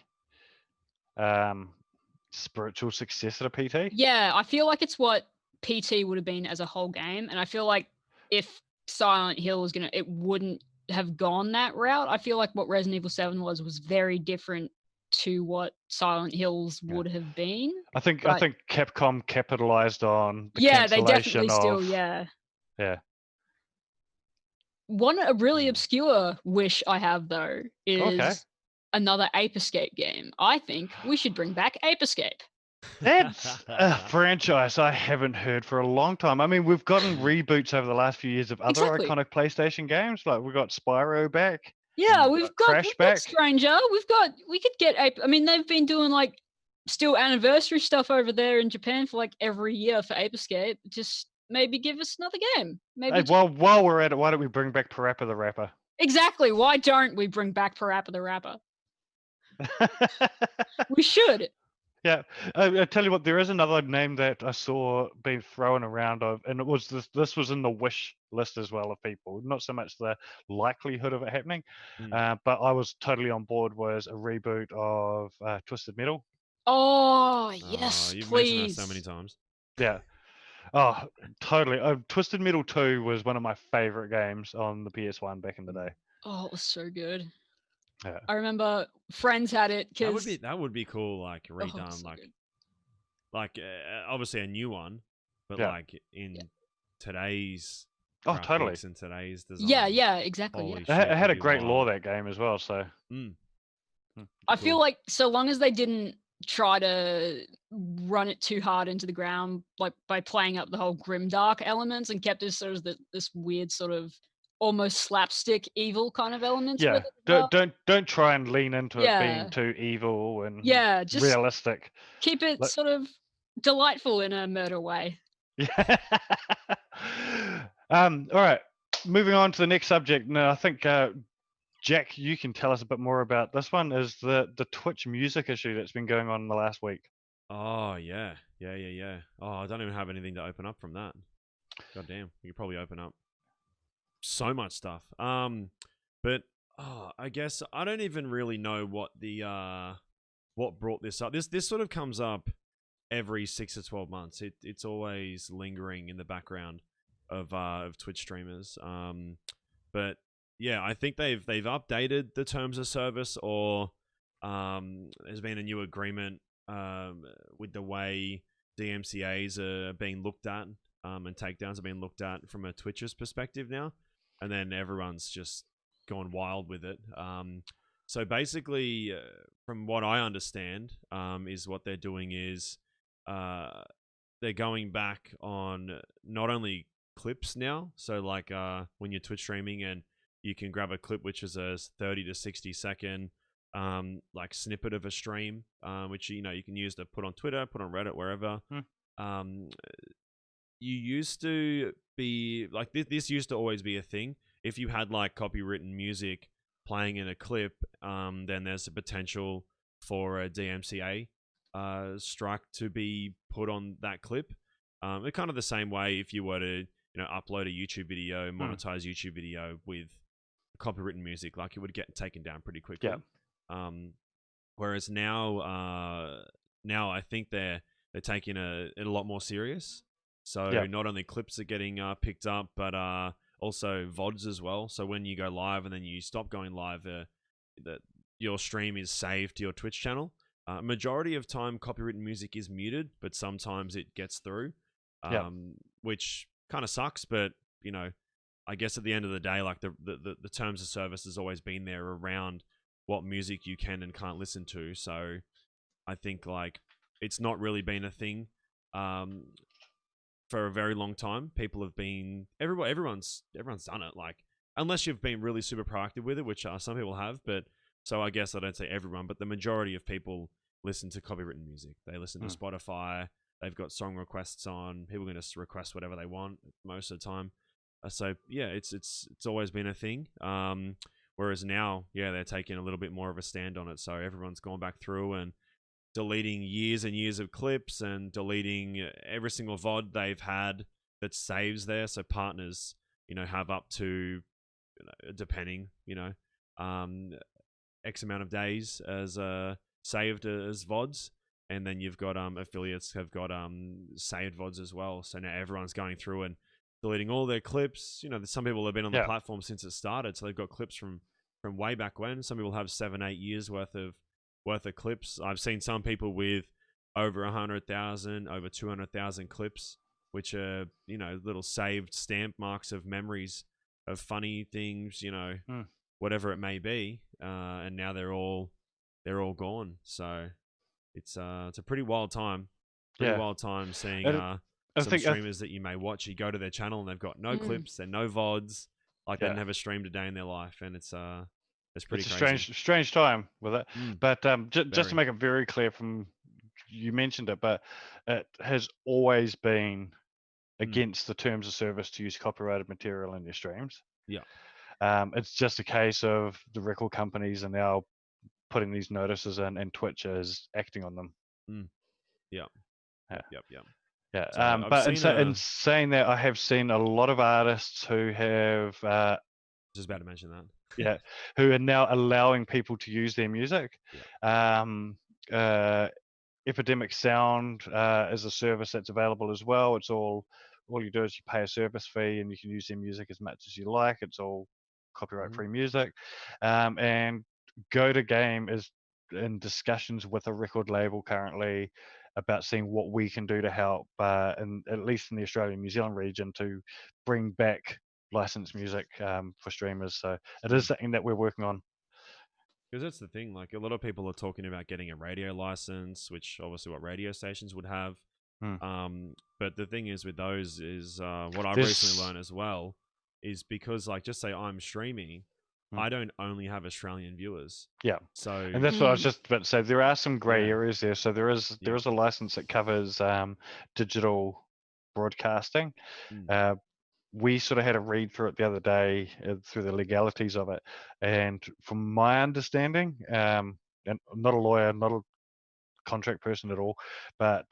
spiritual successor to PT. Yeah, I feel like it's what PT would have been as a whole game, and I feel like if Silent Hill was it wouldn't have gone that route. I feel like what Resident Evil 7 was very different to what Silent Hills would have been. I think But Capcom capitalized on the yeah, they definitely cancellation still, of yeah. A really Hmm. obscure wish I have though is another Ape Escape game. I think we should bring back Ape Escape. That's a franchise I haven't heard for a long time. I mean, we've gotten reboots over the last few years of other Exactly. iconic PlayStation games. Like we got Spyro back. Yeah, Mm. we've Crash got back. Stranger. We could get Ape. I mean, they've been doing like still anniversary stuff over there in Japan for like every year for Ape Escape. Just maybe give us another game. Maybe Hey, while we're at it, why don't we bring back Parappa the Rapper? exactly. Why don't we bring back Parappa the Rapper? We should. Yeah, I tell you what, there is another name that I saw being thrown around of, and it was this was in the wish list as well of people. Not so much the likelihood of it happening, but I was totally on board. Was a reboot of Twisted Metal. Oh yes, You've please. mentioned that so many times. Yeah. Oh, totally. Twisted Metal 2 was one of my favorite games on the PS1 back in the day. Oh, it was so good. Yeah. I remember friends had it because that would be cool, like redone, so like obviously a new one, but like in today's totally and today's design. Yeah, exactly. Holy Yeah. shit, It had a that'd be great lore, wild. that game as well. So I feel like so long as they didn't try to run it too hard into the ground, like by playing up the whole grimdark elements and kept it sort of this weird sort of almost slapstick evil kind of elements with it. Don't try and lean into it being too evil and just realistic. Keep it sort of delightful in a murder way. Yeah. All right. Moving on to the next subject. Now, I think Jack, you can tell us a bit more about this one. Is the Twitch music issue that's been going on in the last week? Oh yeah. Oh, I don't even have anything to open up from that. God damn, you could probably open up so much stuff. But I guess I don't even really know what the what brought this up. This sort of comes up every 6 to 12 months. It's always lingering in the background of Twitch streamers. But yeah, I think they've updated the terms of service, or there's been a new agreement with the way DMCAs are being looked at, and takedowns are being looked at from a Twitcher's perspective now, and then everyone's just gone wild with it. So basically, from what I understand, is what they're doing is they're going back on not only clips now, so like when you're Twitch streaming and you can grab a clip which is a 30 to 60 second like snippet of a stream, which you can use to put on Twitter, put on Reddit, wherever. You used to be like this used to always be a thing. If you had like copywritten music playing in a clip, then there's a potential for a DMCA strike to be put on that clip. It's kind of the same way if you were to upload a YouTube video, monetize YouTube video with copywritten music, like it would get taken down pretty quickly. Whereas now I think they're taking it a lot more serious. So not only clips are getting picked up, but also VODs as well. So when you go live and then you stop going live, that your stream is saved to your Twitch channel. Majority of time, copywritten music is muted, but sometimes it gets through, which kind of sucks. But I guess at the end of the day, like the terms of service has always been there around what music you can and can't listen to. So I think like it's not really been a thing for a very long time. People have been everyone's done it. Like unless you've been really super proactive with it, which some people have. But so I guess I don't say everyone, but the majority of people listen to copywritten music. They listen to Spotify. They've got song requests on. People can just request whatever they want most of the time. So yeah, it's always been a thing. Whereas now, they're taking a little bit more of a stand on it. So everyone's gone back through and deleting years and years of clips and deleting every single VOD they've had that saves there. So partners, have up to, depending, X amount of days as saved as VODs. And then you've got affiliates have got saved VODs as well. So now everyone's going through and deleting all their clips. Some people have been on the Yeah. platform since it started, so they've got clips from way back when. Some people have 7-8 years worth of clips. I've seen some people with over 100,000, over 200,000 clips, which are little saved stamp marks of memories of funny things, whatever it may be, and now they're all gone. So it's a pretty wild time. Pretty Yeah. wild time seeing I some think streamers that you may watch. You go to their channel and they've got no Mm. clips, they're no VODs, like Yeah. they never streamed a day in their life, and it's pretty it's a crazy. strange time with it. Mm, But just to very. make it very clear, from you mentioned it, but it has always been against the terms of service to use copyrighted material in your streams. Yeah. It's just a case of the record companies are now putting these notices in, and Twitch is acting on them. Yeah. Yeah. Yep. Yeah. So I've but seen in saying that, I have seen a lot of artists who have just about to mention that. yeah, who are now allowing people to use their music. Epidemic Sound is a service that's available as well. It's all you do is you pay a service fee and you can use their music as much as you like. It's all copyright free music. And Goto.game is in discussions with a record label currently about seeing what we can do to help, and at least in the Australian New Zealand region, to bring back licensed music for streamers. So it is something that we're working on. Because that's the thing, like a lot of people are talking about getting a radio license, which obviously what radio stations would have. But the thing is with those is what I've recently learned as well is because, like, just say I'm streaming, I don't only have Australian viewers. Yeah. So and that's what I was just about to say. There are some grey Yeah. areas there. So there is a license that covers digital broadcasting. We sort of had a read through it the other day through the legalities of it, and from my understanding, and I'm not a lawyer, not a contract person at all, but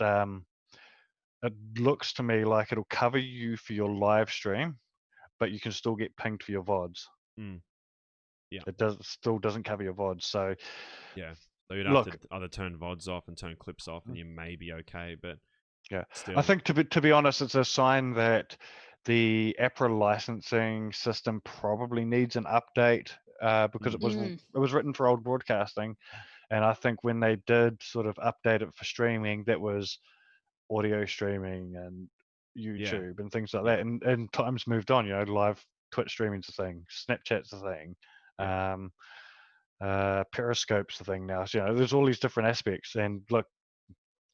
it looks to me like it'll cover you for your live stream, but you can still get pinged for your VODs. Yeah. It still doesn't cover your VODs. So yeah, so you'd have to either turn VODs off and turn clips off, and you may be okay. But yeah, still, I think to be honest, it's a sign that the APRA licensing system probably needs an update, because it was written for old broadcasting, and I think when they did sort of update it for streaming, that was audio streaming and YouTube and things like that, and times moved on. Live Twitch streaming's a thing, Snapchat's a thing, Periscope's the thing now. So there's all these different aspects, and look,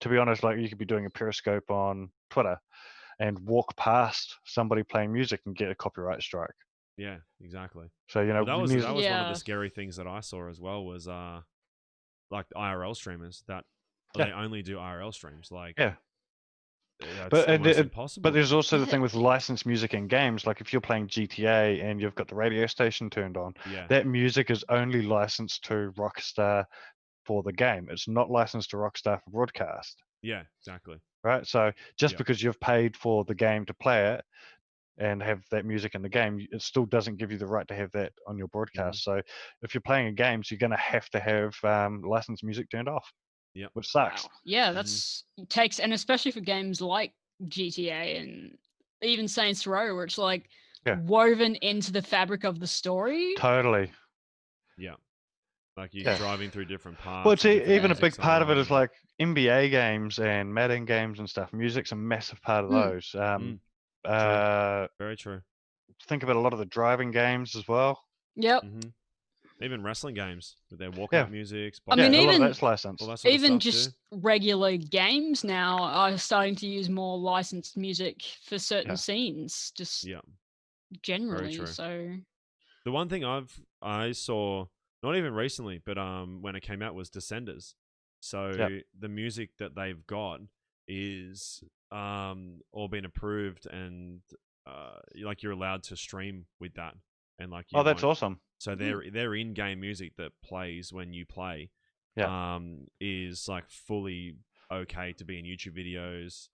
to be honest, like you could be doing a Periscope on Twitter and walk past somebody playing music and get a copyright strike. Yeah, exactly. So that was one of the scary things that I saw as well, was like IRL streamers that they only do IRL streams. Like it's almost impossible. But there's also the thing with licensed music in games. Like if you're playing GTA and you've got the radio station turned on, that music is only licensed to Rockstar for the game. It's not licensed to Rockstar for broadcast. Yeah, exactly. Right. So just because you've paid for the game to play it and have that music in the game, it still doesn't give you the right to have that on your broadcast. So if you're playing a game, you're going to have licensed music turned off. Yeah, which sucks. Wow. Yeah, that's takes, and especially for games like GTA and even Saints Row, where it's like woven into the fabric of the story. Totally. Yeah. Like you're driving through different parts. Well, it's even a big part of it is like NBA games and Madden games and stuff. Music's a massive part of those. True. Very true. Think about a lot of the driving games as well. Yep. Even wrestling games with their walkout music. I mean, even that's licensed. Even just regular games now are starting to use more licensed music for certain scenes. Just generally. So the one thing I saw, not even recently, but when it came out, was Descenders. So the music that they've got is all been approved, and like you're allowed to stream with that, and like that's awesome. So their in-game music that plays when you play is like fully okay to be in YouTube videos,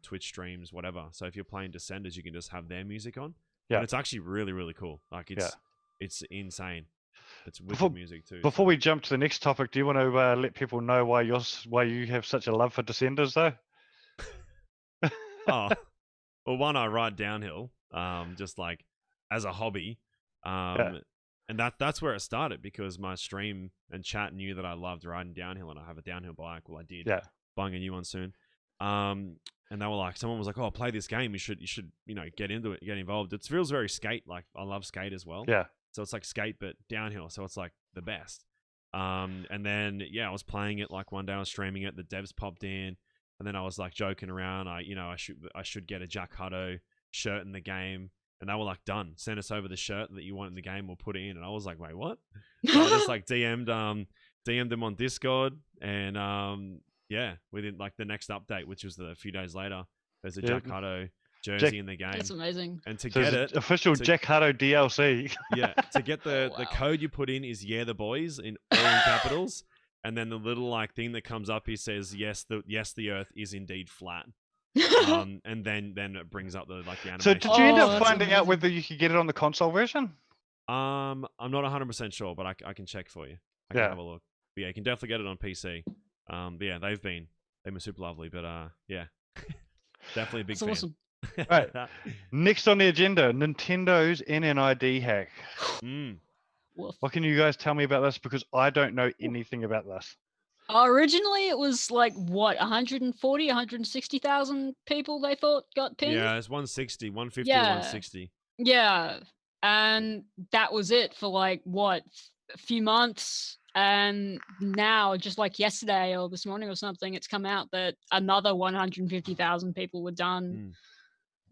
Twitch streams, whatever. So if you're playing Descenders, you can just have their music on. And it's actually really, really cool. Like it's insane. It's wicked music too. Before we jump to the next topic, do you want to let people know why you have such a love for Descenders, though? Well, one, I ride downhill, just like as a hobby. And that's where it started because my stream and chat knew that I loved riding downhill and I have a downhill bike. Well, I did. Yeah. Buying a new one soon. And they were like, someone was like, "Oh, play this game. You should, get into it, get involved." It feels very skate. Like I love skate as well. Yeah. So it's like skate but downhill. So it's like the best. And then I was playing it like one day I was streaming it. The devs popped in, and then I was like joking around. I should get a Jack Hutto shirt in the game. And they were like, "Done. Send us over the shirt that you want in the game. We'll put it in." And I was like, "Wait, what?" So I just like DM'd them on Discord, and within like the next update, which was a few days later, there's a Jack Hutto jersey in the game. That's amazing. And to So get it's it, official Jack Hutto DLC. to get the Wow. code you put in is the boys in all in capitals, and then the little like thing that comes up here says the Earth is indeed flat. And then it brings up the animation. So did you end up that's finding out amazing. whether you could get it on the console version? I'm not 100% sure, but I can check for you. I can have a look. But yeah, you can definitely get it on PC. But yeah, they've been super lovely. But yeah, definitely a big That's fan. awesome. Right. Next on the agenda, Nintendo's NNID hack. Woof. What can you guys tell me about this? Because I don't know anything about this. Originally, it was like what 140, 160,000 people they thought got pinged. Yeah, it's 160, 150 Yeah. to 160. Yeah, and that was it for like what a few months, and now just like yesterday or this morning or something, it's come out that another 150,000 people were done.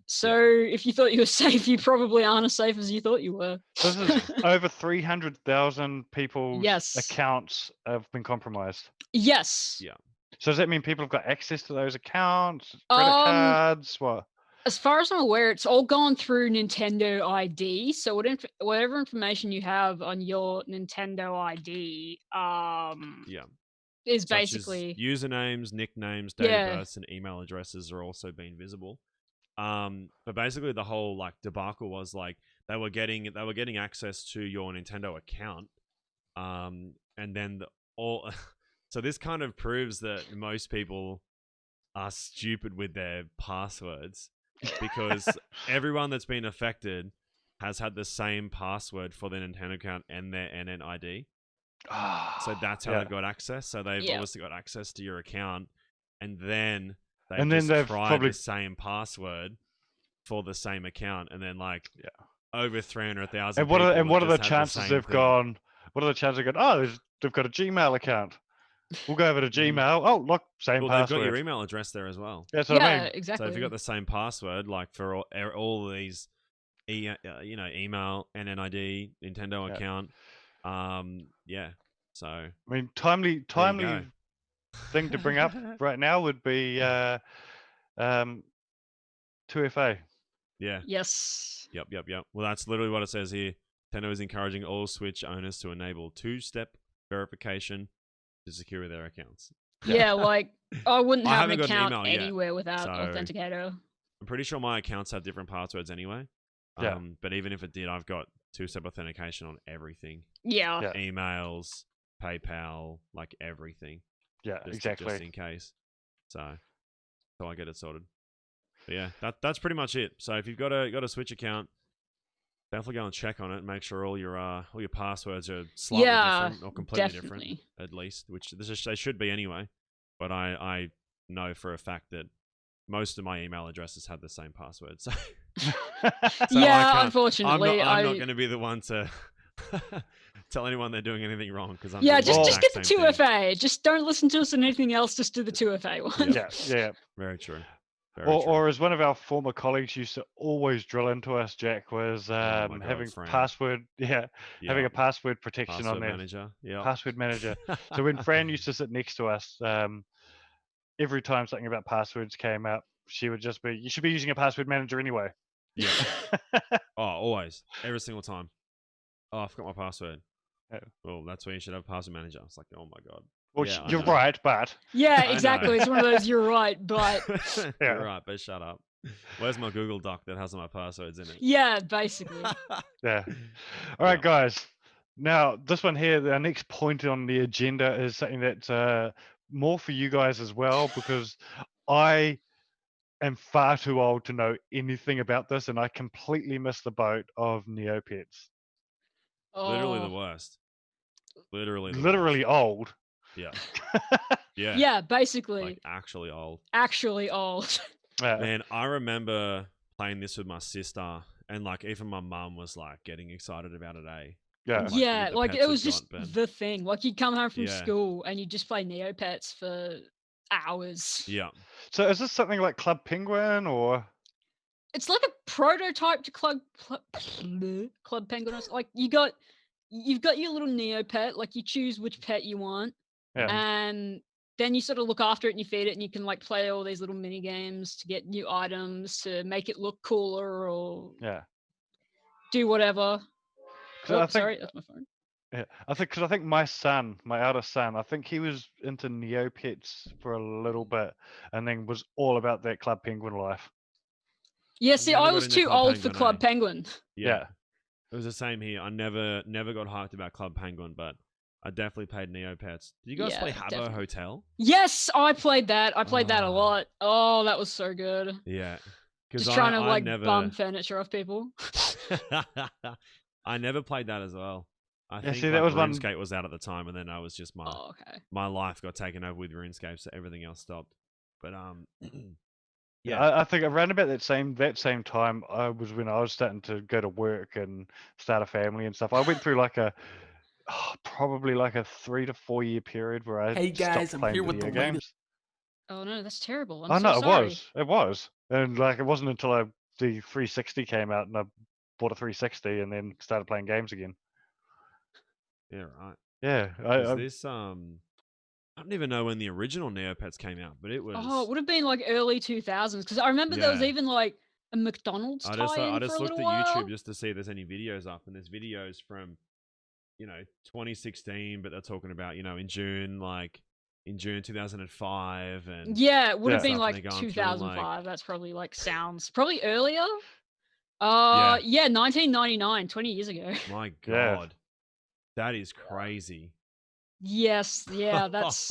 So if you thought you were safe, you probably aren't as safe as you thought you were. This is over 300,000 people's Yes. accounts have been compromised. Yes. Yeah. So does that mean people have got access to those accounts, credit cards? What? As far as I'm aware, it's all gone through Nintendo ID. So whatever information you have on your Nintendo ID, is Such basically as usernames, nicknames, date of births, and email addresses are also being visible. But basically the whole like debacle was like they were getting access to your Nintendo account, and then so this kind of proves that most people are stupid with their passwords because everyone that's been affected has had the same password for their Nintendo account and their NNID. So that's how they've got access. So they've obviously got access to your account, and then they've tried probably the same password for the same account, and then like over 300,000. And what are the chances they've gone? What are the chances they've gone? Oh, they've got a Gmail account. We'll go over to Gmail. Oh, look, same password. They've got your email address there as well. That's what I mean. Exactly. So if you've got the same password, like for all these, email, NNID, Nintendo account, So I mean, timely thing to bring up right now would be 2FA. Yeah. Yes. Yep. Well, that's literally what it says here. Nintendo is encouraging all Switch owners to enable two-step verification to secure their accounts. Yeah, like I wouldn't have an haven't got an account email yet, anywhere without so Authenticator. I'm pretty sure my accounts have different passwords anyway. But even if it did, I've got two-step authentication on everything. Yeah. Emails, PayPal, like everything. Yeah, exactly. Just in case. So I get it sorted. But yeah, that's pretty much it. So if you've got a Switch account, definitely go and check on it and make sure all your passwords are slightly different or completely different, at least, which they should be anyway. But I know for a fact that most of my email addresses have the same password. So, unfortunately, I'm not going to be the one to tell anyone they're doing anything wrong because I'm just get the 2FA. Just don't listen to us on anything else. Just do the 2FA one. Yeah. Very true. Or as one of our former colleagues used to always drill into us, Jack, was having password, having a password protection on there. Password manager. So when Fran used to sit next to us, every time something about passwords came up, she would just be, "You should be using a password manager anyway." Yeah. Always, every single time. Oh, I forgot my password. Yeah. Well, that's why you should have a password manager. I was like, oh my god. Well, you're right, but exactly. It's one of those. You're right, but you're right, but shut up. Where's my Google Doc that has all my passwords in it? Yeah, basically. Yeah. All right, guys. Now, this one here, our next point on the agenda is something that's more for you guys as well, because I am far too old to know anything about this, and I completely missed the boat of Neopets. Literally the Oh, worst. Literally the Literally worst. old. Yeah. Yeah. yeah, basically, Like actually old. actually old. Man, I remember playing this with my sister, and like even my mum was like getting excited about it, eh? Yeah. Like Yeah, with the like pets it we've was just got, but the thing. Like you'd come home from yeah. school and you just play Neopets for hours. Yeah. So is this something like Club Penguin or? It's like a prototype to Club Penguin. Like you've got your little Neopet. Like you choose which pet you want, Yeah. Mhm. and then you sort of look after it and you feed it, and you can like play all these little mini games to get new items to make it look cooler or Yeah. do whatever. 'Cause Oh, I think sorry, that's my phone. Yeah, because I think my son, my eldest son, I think he was into Neopets for a little bit, and then was all about that Club Penguin life. Yeah, I see, never I got was into too Club old for Penguin, Club eh? Penguin. Yeah. It was the same here. I never got hyped about Club Penguin, but I definitely played Neopets. Did you guys play Yeah, Habbo definitely. Hotel? Yes, I played that. I played that a Oh, lot. Oh, that was so good. yeah. Because Just trying to I like bum never furniture off people. I never played that as well. I Yeah, think see, that like was one. RuneScape was out at the time, and then I was just Oh, okay. my life got taken over with RuneScape, so everything else stopped. But Yeah, yeah, I think around about that same time, I was when I was starting to go to work and start a family and stuff. I went through like probably like a 3 to 4 year period where I Hey stopped guys, I'm playing here with the video latest. games. Oh no, that's terrible. I'm Oh so no, sorry. it was, and like it wasn't until the 360 came out and I bought a 360 and then started playing games again. yeah, right. Yeah, Because this I don't even know when the original Neopets came out, but it Oh, it was would have been like early 2000s because I remember there was yeah. even like a McDonald's I tie-in for just a looked little at YouTube while. just to see if there's any videos up, and there's videos from 2016, but they're talking about in June 2005 and Yeah, it would have yeah. been stuff, and they're like going through like 2005. That's probably like sounds probably earlier. yeah, Yeah, 1999, 20 years ago. my Yeah. god, that is crazy. Yes, yeah, that's.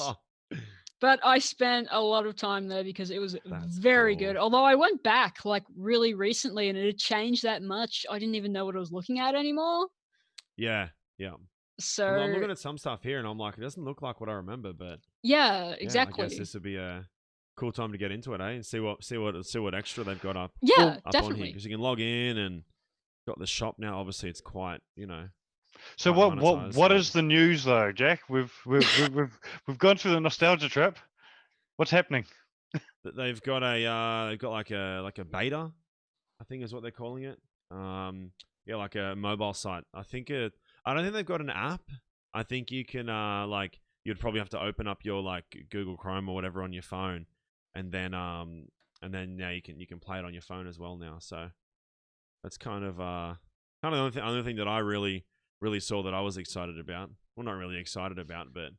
But I spent a lot of time there because it was That's very cool. good. Although I went back like really recently and it had changed that much. I didn't even know what I was looking at anymore. Yeah, yeah. I'm So looking at some stuff here, and I'm like, it doesn't look like what I remember, but yeah, yeah, I guess exactly. this would be a cool time to get into it, eh? And see what extra they've got up Yeah, Well, on here, definitely. because you can log in and got the shop now. Obviously, it's quite So quite monetized, what but is the news though, Jack? We've gone through the nostalgia trip. What's happening? they've got like a beta, I think is what they're calling it. Yeah, like a mobile site. I don't think they've got an app. I think you can like you'd probably have to open up your like Google Chrome or whatever on your phone, and then yeah, you can play it on your phone as well now. So that's kind of the only thing that I really saw that I was excited about. Well, not really excited about, but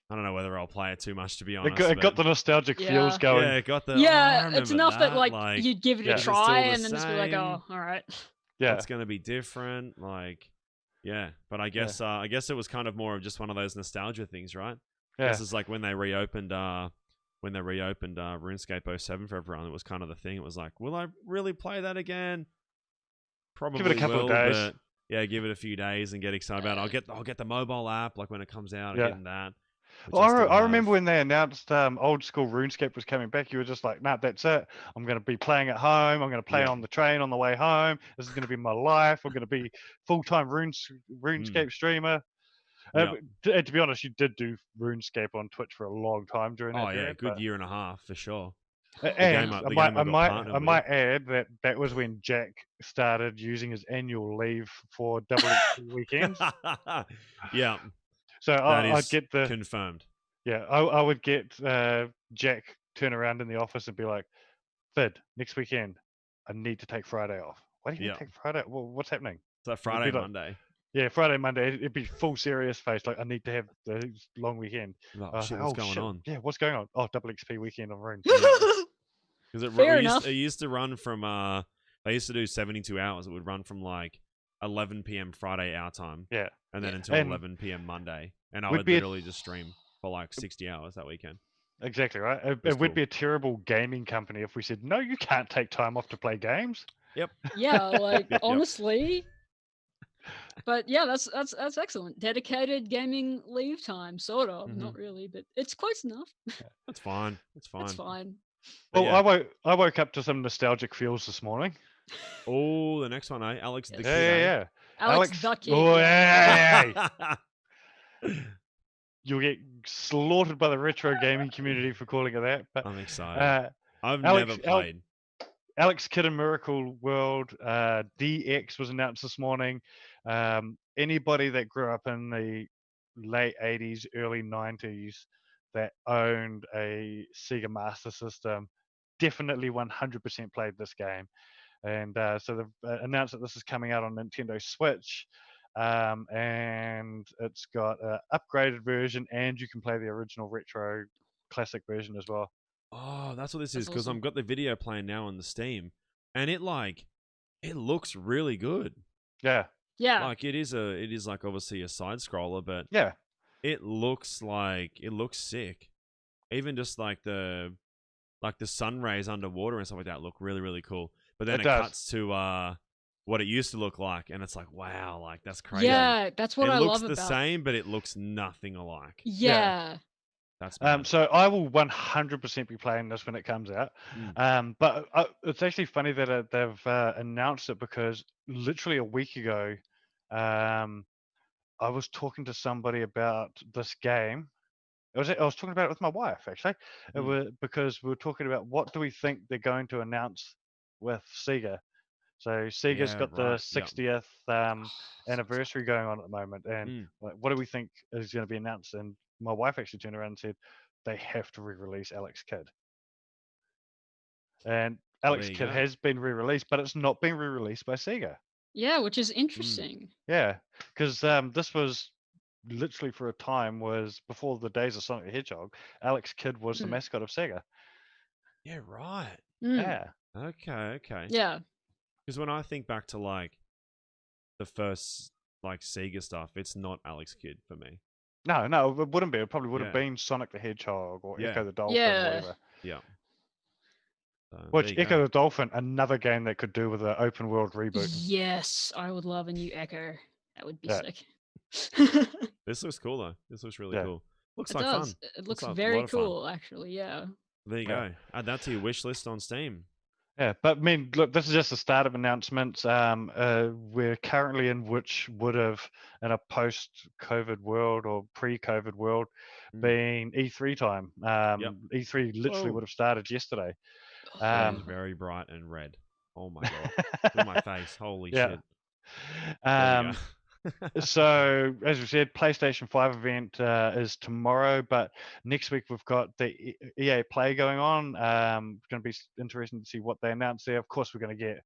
I don't know whether I'll play it too much, to be honest. It got But the nostalgic feels Yeah. going. yeah, it got the I Yeah, it's remember enough that that. like Like, you'd give it a Yeah. is it try still the and then just be like, same? oh, all right. Yeah, What's going to be different? Like, yeah. But I Yeah. guess it was kind of more of just one of those nostalgia things, right? yeah. This is like when they reopened RuneScape 07 for everyone. It was kind of the thing. It was like, will I really play that again? Probably Give it a couple of will, days. but yeah, give it a few days and get excited about it. I'll get the mobile app like when it comes out. I'm Yeah. getting that. Which Well, I still I have. remember when they announced old school RuneScape was coming back. You were just like, nah, that's it. I'm going to be playing at home. I'm going to play Yeah. on the train on the way home. This is going to be my life. I'm going to be full-time RuneScape streamer. Yeah. To be honest, you did do RuneScape on Twitch for a long time during that Oh yeah, period. good year and a half for sure. And The game I got partnered I might add that was when Jack started using his annual leave for double XP weekends. Yeah, So that I'd is get the confirmed. I would get Jack turn around in the office and be like, Vid, next weekend, I need to take Friday off. Why do you need Yeah. to take Friday? Well, what's happening? So It'd Friday, be like, Monday. yeah, Friday, Monday. It'd be full serious face. Like, I need to have the long weekend. Oh shit, what's going on? Yeah, what's going on? Oh, double XP weekend on Rune. Because Fair enough. it used to run from they used to do 72 hours. It would run from like 11 p.m. Friday our time. Yeah. And then Yeah. until And 11 p.m. Monday. And I we'd would be literally just stream for like 60 hours that weekend. Exactly right. It That's would cool. be a terrible gaming company if we said, no, you can't take time off to play games. Yep. Yeah, like Yep. honestly. But yeah, that's excellent. Dedicated gaming leave time, sort of. Mhm. Not really, but it's close enough. That's fine. That's fine. That's fine. But Well, yeah. I woke up to some nostalgic feels this morning. Oh, the next one, eh? Alex the Yes. Kid, eh? Yeah. Alex the Kid, Oh, yeah. hey. You'll get slaughtered by the retro gaming community for calling it that. But I'm excited. I've Alex, never played. Alex Kidd and Miracle World DX was announced this morning. Anybody that grew up in the late 80s, early 90s that owned a Sega Master System definitely 100% played this game. And so they've announced that this is coming out on Nintendo Switch. And it's got an upgraded version, and you can play the original retro classic version as well. Oh, that's what this That's is, because awesome. I've got the video playing now on the Steam, and it looks really good. Yeah. Yeah. Like it is like obviously a side scroller, but Yeah. it looks sick. Even just like the sun rays underwater and stuff like that look really, really cool. But then It it does. cuts to what it used to look like, and it's like, wow, like that's crazy. Yeah, that's what it I looks love the about. same, but it looks nothing alike. Yeah. That's mad. So I will 100% be playing this when it comes out. But it's actually funny that they've announced it, because literally a week ago, I was talking to somebody about this game. I was talking about it with my wife, actually. It was because we were talking about what do we think they're going to announce with Sega. So Sega's Yeah, got the right. Yep. 60th anniversary going on at the moment, and what do we think is going to be announced? And my wife actually turned around and said they have to re-release Alex Kidd. And Well, Alex there you Kidd go. has been re-released, but it's not been re-released by Sega. Yeah, which is interesting. Yeah, because this was literally for a time was before the days of Sonic the Hedgehog. Alex Kidd was the mascot of Sega. Yeah, right. Yeah. Okay. Yeah. Because when I think back to like the first like Sega stuff, it's not Alex Kidd for me. No, it wouldn't be. It probably would have been Sonic the Hedgehog or Echo the Dolphin or whatever. Yeah. So, Which there you Echo go. the Dolphin, another game that could do with an open world reboot. Yes, I would love a new Echo. That would be sick. This looks cool though. This looks really cool. Looks It like does. fun. It looks like very a lot of fun. cool, actually. Yeah. There you go. Add that to your wish list on Steam. Yeah, but I mean, look, this is just the start of announcements. We're currently in which would have, in a post-COVID world or pre-COVID world, been E3 time. E3 literally would have started yesterday. It is very bright and red. Oh my god! Look at my face. Holy shit! So, as we said, PlayStation 5 event is tomorrow, but next week we've got the EA Play going on. It's going to be interesting to see what they announce there. Of course, we're going to get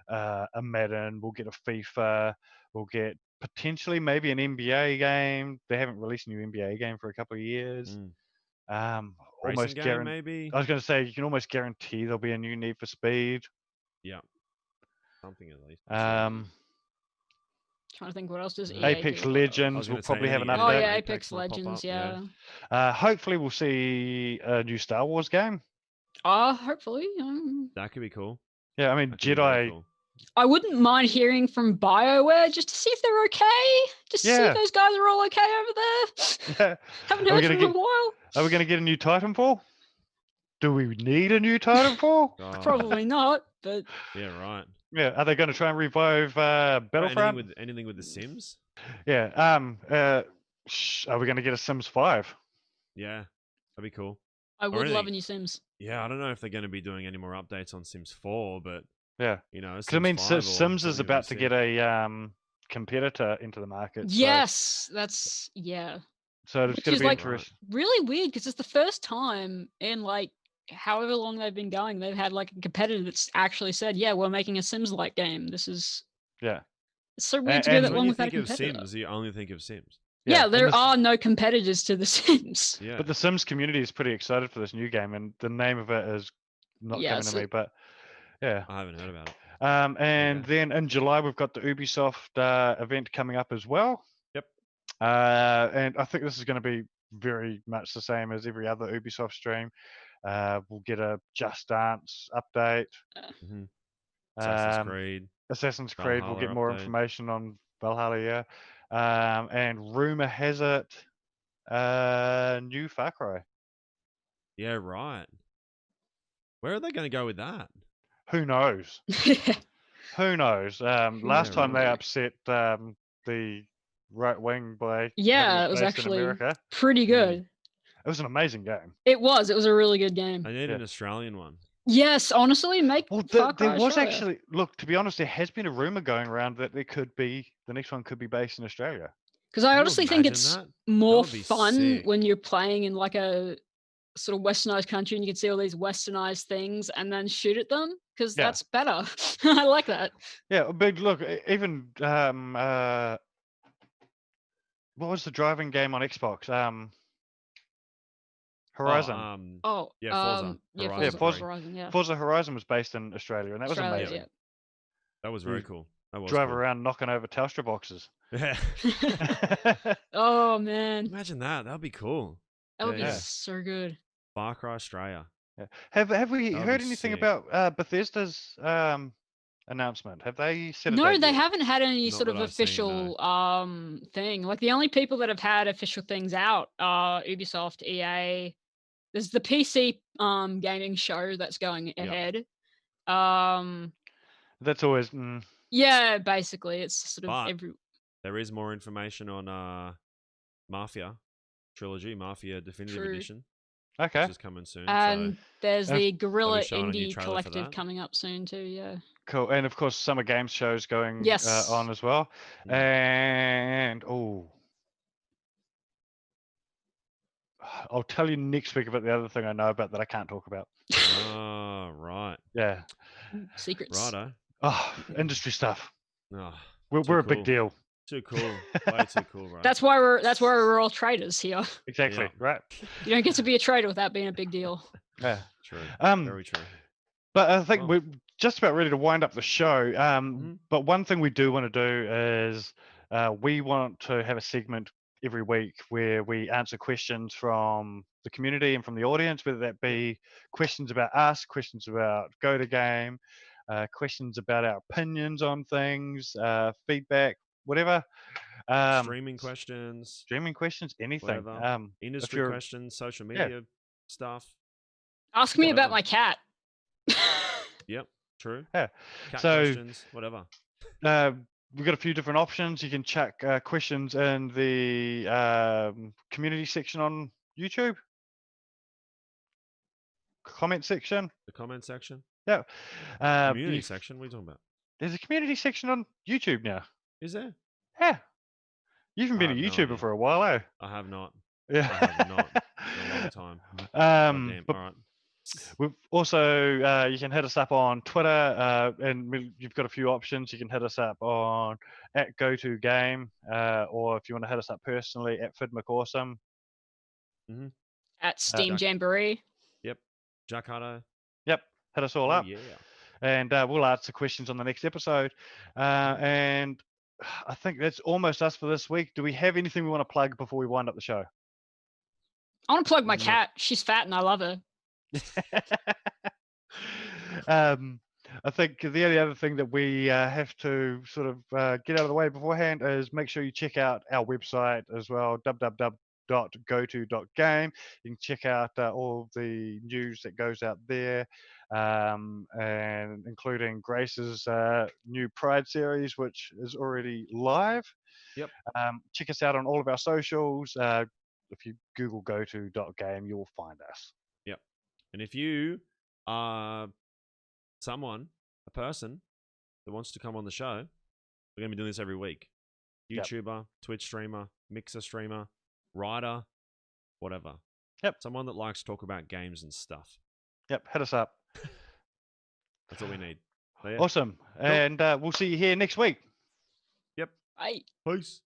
a Madden, we'll get a FIFA, we'll get potentially maybe an NBA game. They haven't released a new NBA game for a couple of years. Almost game, maybe. I was going to say you can almost guarantee there'll be a new Need for Speed. Yeah, something at least. Trying to think what else does EA Apex do? Legends will probably have an update. Oh yeah, Apex Legends, yeah. Hopefully we'll see a new Star Wars game. Hopefully. That could be cool. Yeah, I mean Jedi. Cool. I wouldn't mind hearing from BioWare just to see if they're okay. Just to see if those guys are all okay over there. Haven't heard from them in a while. Are we going to get a new Titanfall? Do we need a new Titanfall? Probably not, but yeah, right. Yeah, are they going to try and revive Battlefront? Anything with the Sims? Yeah. Are we going to get a Sims 5? Yeah, that'd be cool. I would love a new Sims. Yeah, I don't know if they're going to be doing any more updates on Sims 4, but you know, because I mean, Sims is about to get a competitor into the market. Yes, that's So it's going to be interesting. Really weird because it's the first time in like however long they've been going, they've had like a competitor that's actually said, "Yeah, we're making a Sims-like game." This is it's so weird to go that long without a competitor. Sims, you only think of Sims. Yeah, there are no competitors to The Sims. Yeah. But the Sims community is pretty excited for this new game, and the name of it is not coming to me, but yeah. I haven't heard about it. And then in July, we've got the Ubisoft event coming up as well. Yep. And I think this is going to be very much the same as every other Ubisoft stream. We'll get a Just Dance update. Mm-hmm. Assassin's Um, Creed. Assassin's Creed, we'll get Valhalla more update. information on Valhalla, yeah. And rumor has it, new Far Cry. Yeah, right. Where are they going to go with that? Who knows? Who knows? Last time they right. upset the right wing by having Yeah, it it was based in actually America. pretty good. It was an amazing game. It was a really good game. I need Yeah. an Australian one. Yes, honestly, make Well, Far Cry there was Australia. actually, look, to be honest, there has been a rumor going around that there could be, the next one could be based in Australia. Because I Can you honestly think imagine it's that? more would be fun sick. when you're playing in like a sort of westernized country and you can see all these westernized things and then shoot at them, because Yeah. that's better. I like that. Yeah, but look, even what was the driving game on Xbox? Horizon. Oh, yeah, Forza. yeah, Horizon Forza 3. Horizon, yeah. Forza Horizon was based in Australia, and that was Australia, amazing. That was very cool. That was Drive cool. around knocking over Telstra boxes. Yeah. Oh man, Imagine that. That'd be cool. that would be yeah. so good. Far Cry Australia. Yeah. Have we That would heard be anything sick. about Bethesda's announcement? Have they said a No, date they yet? haven't had any Not sort of that I've seen, no. official thing. Like the only people that have had official things out are Ubisoft, EA. There's the PC gaming show that's going Yep. ahead. That's always. Yeah, basically, it's sort of But every. there is more information on Mafia Trilogy, Mafia Definitive True. Edition, Okay. which is coming soon. And there's And the Guerrilla showing a new Indie trailer for Collective that. coming up soon too. Yeah. Cool. And of course, Summer Games shows going Yes. on as well. Mm. And I'll tell you next week about the other thing I know about that I can't talk about. Oh, right. Yeah. Secrets. Righto. Oh, industry stuff. Oh, We're a big cool. deal. Too cool. Way too cool, right? That's why we're all traders here. Exactly. Yeah. Right. You don't get to be a trader without being a big deal. Yeah. True. Very true. But I think Well. we're just about ready to wind up the show. But one thing we do want to do is we want to have a segment every week where we answer questions from the community and from the audience, whether that be questions about us, questions about GoToGame, questions about our opinions on things, feedback, whatever. Streaming questions. Streaming questions, anything. Whatever. Industry questions, social media stuff. Ask me about my cat. Yep, true. Yeah. Cat So, questions, whatever. We've got a few different options. You can chuck questions in the community section on YouTube. Comment section. The comment section. Yeah. Community section. What are you talking about? There's a community section on YouTube now. Is there? Yeah. You haven't been a have no YouTuber idea. for a while, eh? I have not. Yeah. I have not in a long time. Damn. But All right. we've also you can hit us up on Twitter, and you've got a few options. You can hit us up on @goto.game, or if you want to hit us up personally @FidMcAwesome. At Steam Jamboree. Yep. Jack Hutto. Yep. Hit us all up. Yeah. And we'll answer questions on the next episode. And I think that's almost us for this week. Do we have anything we want to plug before we wind up the show? I want to plug my cat. She's fat and I love her. I think the only other thing that we have to sort of get out of the way beforehand is make sure you check out our website as well, www.goto.game. You can check out all the news that goes out there, and including Grace's new Pride series, which is already live. Yep. Check us out on all of our socials. If you Google goto.game, you'll find us. Yep. And if you are a person that wants to come on the show, we're going to be doing this every week. YouTuber, Twitch streamer, Mixer streamer, writer, whatever. Yep. Someone that likes to talk about games and stuff. Yep. Hit us up. That's all we need. So, yeah. Awesome. Cool. And we'll see you here next week. Yep. Bye. Peace.